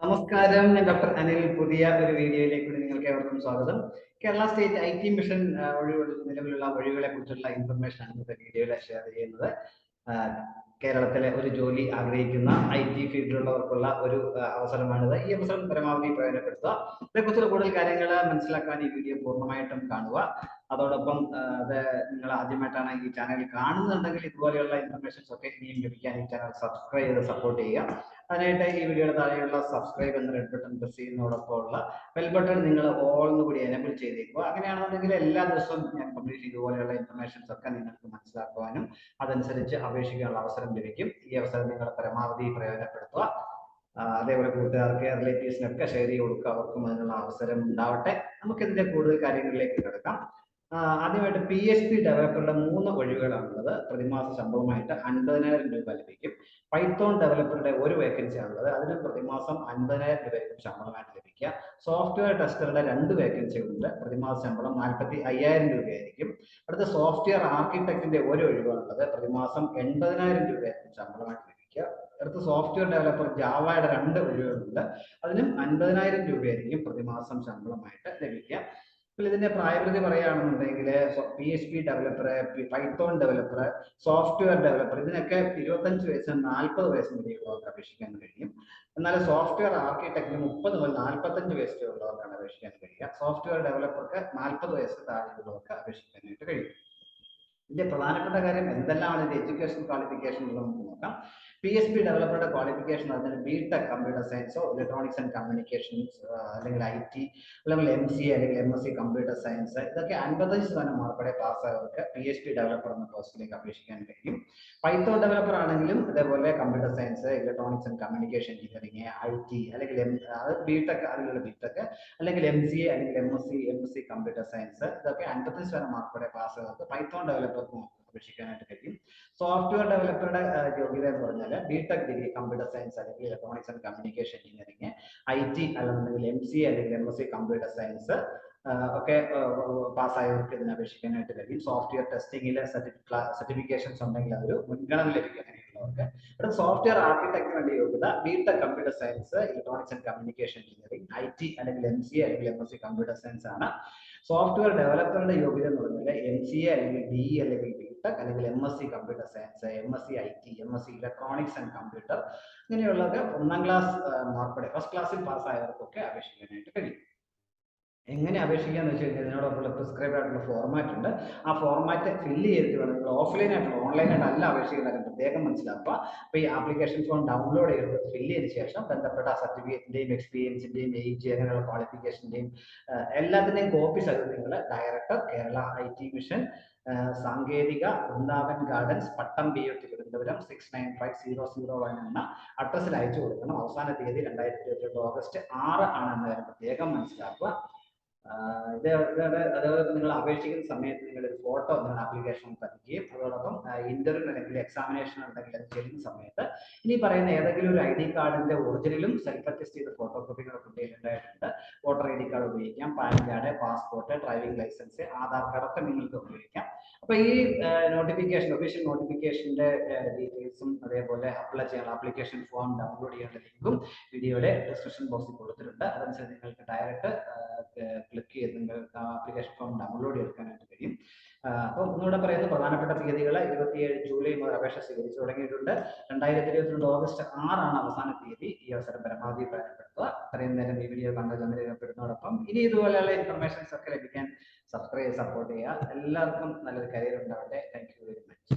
നമസ്കാരം, ഞാൻ ഡോക്ടർ അനിൽ. പുതിയ ഒരു വീഡിയോയിലേക്ക് നിങ്ങൾക്ക് ഏവർക്കും സ്വാഗതം. കേരള സ്റ്റേറ്റ് IT മിഷൻ നിലവിലുള്ള ഒഴിവുകളെ കുറിച്ചുള്ള ഇൻഫർമേഷൻ ആണ് ഇന്നത്തെ വീഡിയോയിൽ ഷെയർ ചെയ്യുന്നത്. കേരളത്തിലെ ഒരു ജോലി ആഗ്രഹിക്കുന്ന IT ഫീൽഡിലുള്ളവർക്കുള്ള ഒരു അവസരമാണിത്. ഈ അവസരം പരമാവധി പ്രയോജനപ്പെടുത്തുക. ഇതേക്കുറിച്ചുള്ള കൂടുതൽ കാര്യങ്ങൾ മനസ്സിലാക്കാൻ ഈ വീഡിയോ പൂർണ്ണമായിട്ടും കാണുക. അതോടൊപ്പം അത് നിങ്ങൾ ആദ്യമായിട്ടാണ് ഈ ചാനൽ കാണുന്നുണ്ടെങ്കിൽ ഇതുപോലെയുള്ള ഇൻഫർമേഷൻസ് ഒക്കെ ഇനിയും ലഭിക്കാൻ ഈ ചാനൽ സബ്സ്ക്രൈബ് ചെയ്ത് സപ്പോർട്ട് ചെയ്യുക. അതിനായിട്ട് ഈ വീഡിയോയുടെ താഴെയുള്ള സബ്സ്ക്രൈബ് എന്ന റെഡ് ബട്ടൺ പ്രസ് ചെയ്യുന്നതോടൊപ്പമുള്ള ബെൽ ബട്ടൺ നിങ്ങൾ ഓൾ കൂടി എനേബിൾ ചെയ്തേക്കുക. അങ്ങനെയാണെന്നുണ്ടെങ്കിൽ എല്ലാ ദിവസവും ഞാൻ പബ്ലിഷ് ഇതുപോലെയുള്ള ഇൻഫർമേഷൻസ് ഒക്കെ നിങ്ങൾക്ക് മനസ്സിലാക്കുവാനും അതനുസരിച്ച് അപേക്ഷിക്കാനുള്ള അവസരം ലഭിക്കും. ഈ അവസരം നിങ്ങൾ പരമാവധി പ്രയോജനപ്പെടുത്തുക. അതേപോലെ കൂട്ടുകാർക്ക് റിലേറ്റീവ്സിനൊക്കെ ഷെയർ ചെയ്ത് കൊടുക്കുക. അവർക്കും അതിനുള്ള അവസരം ഉണ്ടാവട്ടെ. നമുക്കിതിന്റെ കൂടുതൽ കാര്യങ്ങളിലേക്ക് കിടക്കാം. ആദ്യമായിട്ട് PHP ഡെവലപ്പറുടെ 3 ഒഴിവുകളാണുള്ളത്. പ്രതിമാസ ശമ്പളമായിട്ട് 50,000 രൂപ ലഭിക്കും. പൈത്തോൺ ഡെവലപ്പറുടെ ഒരു വേക്കൻസി ആണുള്ളത്. അതിന് പ്രതിമാസം 50,000 രൂപയ്ക്കും ശമ്പളമായിട്ട് ലഭിക്കുക. സോഫ്റ്റ്വെയർ ടെസ്റ്ററുടെ 2 വേക്കൻസികളുണ്ട്. പ്രതിമാസ ശമ്പളം 45,000 രൂപയായിരിക്കും. അടുത്ത സോഫ്റ്റ്വെയർ ആർക്കിടെക്റ്റിന്റെ ഒരു ഒഴിവാണുള്ളത്. പ്രതിമാസം 80,000 രൂപയായിരിക്കും ശമ്പളമായിട്ട് ലഭിക്കുക. അടുത്ത സോഫ്റ്റ്വെയർ ഡെവലപ്പർ ജാവയുടെ 2 ഒഴിവുകളുണ്ട്. അതിനും 50,000 രൂപയായിരിക്കും പ്രതിമാസം ശമ്പളമായിട്ട് ലഭിക്കുക. ഇതിന്റെ പ്രായപരിധി പറയുകയാണെന്നുണ്ടെങ്കിൽ PHP developer, Python developer, software developer ഇതിനൊക്കെ 25 വയസ്സിന് 40 വയസ്സിന് ഇടയിലുള്ളവർക്ക് അപേക്ഷിക്കാൻ കഴിയും. എന്നാൽ സോഫ്റ്റ്വെയർ ആർക്കിടെക്റ്റിന് 30 മുതൽ 45 വയസ്സിലുള്ളവർക്കാണ് അപേക്ഷിക്കാൻ കഴിയുക. സോഫ്റ്റ്വെയർ ഡെവലപ്പർക്ക് 40 വയസ്സ് താഴെയുള്ളവർക്ക് അപേക്ഷിക്കാനായിട്ട് കഴിയും. ഇതിന്റെ പ്രധാനപ്പെട്ട കാര്യം എന്തെല്ലാമാണ് ഇതിന്റെ എഡ്യൂക്കേഷൻ ക്വാളിഫിക്കേഷൻ ഉള്ളത് നമുക്ക് നോക്കാം. PHP ഡെവലപ്പറുടെ ക്വാളിഫിക്കേഷൻ അതിന് BTech കമ്പ്യൂട്ടർ സയൻസോ ഇലക്ട്രോണിക്സ് ആൻഡ് കമ്മ്യൂണിക്കേഷൻസ് അല്ലെങ്കിൽ IT അല്ലെങ്കിൽ MCA അല്ലെങ്കിൽ MSc കമ്പ്യൂട്ടർ സയൻസ് ഇതൊക്കെ 55% മാർക്കോടെ പാസ്സായവർക്ക് PHP ഡെവലപ്പർ എന്ന പോസ്റ്റിലേക്ക് അപേക്ഷിക്കാൻ കഴിയും. പൈത്തോൺ ഡെവലപ്പർ ആണെങ്കിലും ഇതേപോലെ computer science, electronics and communication engineering, IT അല്ലെങ്കിൽ BTech അതിലുള്ള BTech അല്ലെങ്കിൽ MCA അല്ലെങ്കിൽ MSc കമ്പ്യൂട്ടർ സയൻസ് ഇതൊക്കെ 55% മാർക്കോടെ പാസ്സായവർക്ക് പൈത്തോൺ ഡെവലപ്പർക്കും അപേക്ഷിക്കാനായിട്ട് കഴിയും. സോഫ്റ്റ്വെയർ ഡെവലപ്പറുടെ യോഗ്യത എന്ന് പറഞ്ഞാൽ BTech ഡിഗ്രി കമ്പ്യൂട്ടർ സയൻസ് അല്ലെങ്കിൽ electronics and communication engineering, IT അല്ലെങ്കിൽ MCA അല്ലെങ്കിൽ MSc കമ്പ്യൂട്ടർ സയൻസ് ഒക്കെ പാസ്സായവർക്ക് ഇതിന് അപേക്ഷിക്കാനായിട്ട് കഴിയും. സോഫ്റ്റ്വെയർ ടെസ്റ്റിംഗിലെ സർട്ടിഫിക്കേഷൻസ് ഉണ്ടെങ്കിൽ അതൊരു മുൻഗണന ലഭിക്കും അങ്ങനെയുള്ളവർക്ക്. ഇവിടെ സോഫ്റ്റ്വെയർ ആർക്കിടെക്ട് വേണ്ടി യോഗ്യത BTech computer science, electronics and communication engineering, IT അല്ലെങ്കിൽ MCA അല്ലെങ്കിൽ MSc കമ്പ്യൂട്ടർ സയൻസ് ആണ്. സോഫ്റ്റ്വെയർ ഡെവലപ്പറുടെ യോഗ്യത എന്ന് പറഞ്ഞാൽ MCA അല്ലെങ്കിൽ DE അല്ലെങ്കിൽ BTech അല്ലെങ്കിൽ MSc computer science, MSc IT, MSc electronics and computer ഇങ്ങനെയുള്ളതൊക്കെ 1ാം ക്ലാസ് മാർക്കോടെ ഫസ്റ്റ് ക്ലാസ്സിൽ പാസ്സായവർക്കൊക്കെ അപേക്ഷിക്കാനായിട്ട് കഴിയും. എങ്ങനെ അപേക്ഷിക്കാന്ന് വെച്ച് കഴിഞ്ഞാൽ ഇതിനോടൊപ്പമുള്ള പ്രിസ്ക്രൈബ് ആയിട്ടുള്ള ഫോർമാറ്റ് ഉണ്ട്. ആ ഫോർമാറ്റ് ഫില്ല് ചെയ്തിട്ട് വേണം നിങ്ങൾ ഓഫ്ലൈൻ ആയിട്ടുള്ള ഓൺലൈനായിട്ട് അല്ല അപേക്ഷിക്കുന്ന പ്രത്യേകം മനസ്സിലാക്കുക. അപ്പോൾ ഈ ആപ്ലിക്കേഷൻ ഫോം ഡൗൺലോഡ് ചെയ്ത് ഫില്ല് ചെയ്തതിനു ശേഷം ബന്ധപ്പെട്ട സർട്ടിഫിക്കറ്റിന്റെയും എക്സ്പീരിയൻസിന്റെയും ഏജ് അങ്ങനെയുള്ള ക്വാളിഫിക്കേഷന്റെയും എല്ലാത്തിന്റെയും കോപ്പി സഹിതം നിങ്ങൾ ഡയറക്ടർ കേരള IT മിഷൻ സാങ്കേതിക വൃന്ദാവൻ ഗാർഡൻസ് പട്ടം BOT തിരുവനന്തപുരം 695001 എന്ന അഡ്രസ്സിൽ അയച്ചു കൊടുക്കണം. അവസാന തീയതി 2022 ഓഗസ്റ്റ് 6 ആണ് എന്ന കാര്യം പ്രത്യേകം മനസ്സിലാക്കുക. അതേപോലെ നിങ്ങൾ അപേക്ഷിക്കുന്ന സമയത്ത് നിങ്ങളുടെ ഒരു ഫോട്ടോ നിങ്ങൾ ആപ്ലിക്കേഷൻ പതിക്കുകയും അതോടൊപ്പം ഇന്റർവ്യൂ അല്ലെങ്കിൽ എക്സാമിനേഷൻ ഉണ്ടെങ്കിൽ അത് ചെയ്യുന്ന സമയത്ത് ഇനി പറയുന്ന ഏതെങ്കിലും ഒരു ID കാർഡിന്റെ ഒറിജിനലും സെൽഫ് അറ്റസ്റ്റ് ചെയ്ത ഫോട്ടോകോപ്പികളൊക്കെ ഉപയോഗിക്കേണ്ടതായിട്ടുണ്ട്. വോട്ടർ ID കാർഡ് ഉപയോഗിക്കാം, PAN card, passport, driving licence, Aadhaar card ഒക്കെ നിങ്ങൾക്ക് ഉപയോഗിക്കാം. അപ്പൊ ഈ നോട്ടിഫിക്കേഷൻ ഒഫീഷ്യൽ നോട്ടിഫിക്കേഷന്റെ ഡീറ്റെയിൽസും അതേപോലെ അപ്ലൈ ചെയ്യാനുള്ള ആപ്ലിക്കേഷൻ ഫോം ഡൗൺലോഡ് ചെയ്യേണ്ട ലിങ്കും വീഡിയോയുടെ ഡിസ്ക്രിപ്ഷൻ ബോക്സിൽ കൊടുത്തിട്ടുണ്ട്. അതനുസരിച്ച് നിങ്ങൾക്ക് ഡയറക്റ്റ് ക്ലിക്ക് ചെയ്ത് നിങ്ങൾക്ക് ആപ്ലിക്കേഷൻ ഫോം ഡൗൺലോഡ് എടുക്കാനായിട്ട് കഴിയും. അപ്പോൾ ഒന്നുകൂടെ പറയുന്ന പ്രധാനപ്പെട്ട തീയതികൾ 27 ജൂലൈ മുതൽ അപേക്ഷ സ്വീകരിച്ചു തുടങ്ങിയിട്ടുണ്ട്. 2022 ഓഗസ്റ്റ് 6 ആണ് അവസാന തീയതി. ഈ അവസരം പരമാവധി പ്രയോജനപ്പെടുത്തുക. അത്രയും നേരം ഈ വീഡിയോ കണ്ടതിനോടൊപ്പം ഇനി ഇതുപോലെയുള്ള ഇൻഫർമേഷൻസ് ഒക്കെ ലഭിക്കാൻ സബ്സ്ക്രൈബ് സപ്പോർട്ട് ചെയ്യുക. എല്ലാവർക്കും നല്ലൊരു കരിയർ ഉണ്ടാവട്ടെ. Thank you very much.